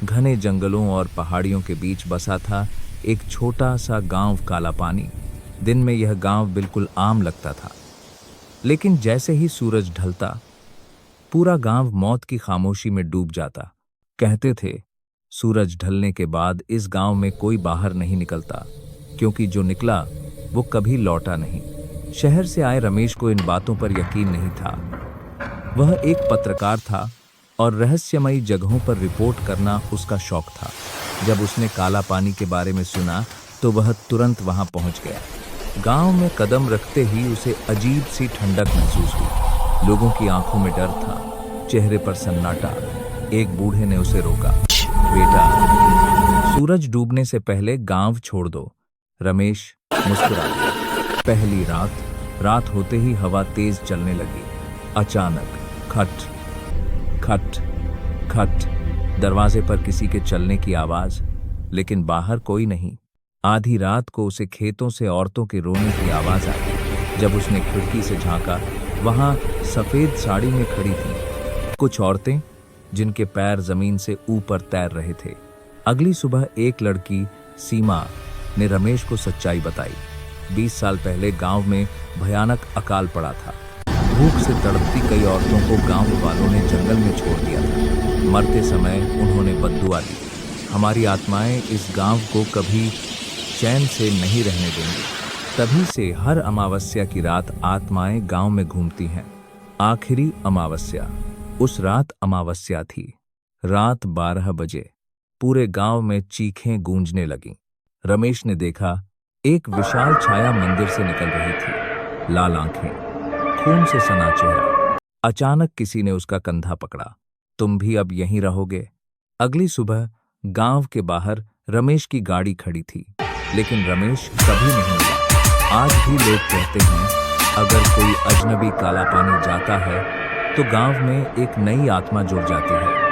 घने जंगलों और पहाड़ियों के बीच बसा था एक छोटा सा गांव काला पानी। दिन में यह गांव बिल्कुल आम लगता था, लेकिन जैसे ही सूरज ढलता पूरा गांव मौत की खामोशी में डूब जाता। कहते थे सूरज ढलने के बाद इस गांव में कोई बाहर नहीं निकलता, क्योंकि जो निकला वो कभी लौटा नहीं। शहर से आए रमेश को इन बातों पर यकीन नहीं था। वह एक पत्रकार था और रहस्यमयी जगहों पर रिपोर्ट करना उसका शौक था। जब उसने काला पानी के बारे में सुना तो वह तुरंत वहां पहुंच गया। गांव में कदम रखते ही उसे अजीब सी ठंडक महसूस हुई। लोगों की आंखों में डर था, चेहरे पर सन्नाटा। एक बूढ़े ने उसे रोका। बेटा, सूरज डूबने से पहले गांव छोड़ दो। रमेश मुस्कुरा दिया। पहली रात होते ही हवा तेज चलने लगी। अचानक खट खट खट, दरवाजे पर किसी के चलने की आवाज, लेकिन बाहर कोई नहीं। आधी रात को उसे खेतों से औरतों के रोने की आवाज आई। जब उसने खिड़की से झांका, वहां सफेद साड़ी में खड़ी थीं कुछ औरतें, जिनके पैर जमीन से ऊपर तैर रहे थे। अगली सुबह एक लड़की सीमा ने रमेश को सच्चाई बताई। 20 साल पहले गांव में भयानक अकाल पड़ा था। भूख से तड़पती कई औरतों को गांव वालों ने जंगल में छोड़ दिया था। मरते समय उन्होंने बद्दुआ दी, हमारी आत्माएं इस गांव को कभी चैन से नहीं रहने देंगी। तभी से हर अमावस्या की रात आत्माएं गांव में घूमती हैं। आखिरी अमावस्या। उस रात अमावस्या थी। रात 12 बजे पूरे गांव में चीखें गूंजने लगीं। रमेश ने देखा एक विशाल छाया मंदिर से निकल रही थी। लाल आंखें, खून से सना चेहरा। अचानक किसी ने उसका कंधा पकड़ा। तुम भी अब यहीं रहोगे? अगली सुबह गांव के बाहर रमेश की गाड़ी खड़ी थी, लेकिन रमेश कभी नहीं मिला। आज भी लोग कहते हैं अगर कोई अजनबी काला पानी जाता है तो गांव में एक नई आत्मा जुड़ जाती है।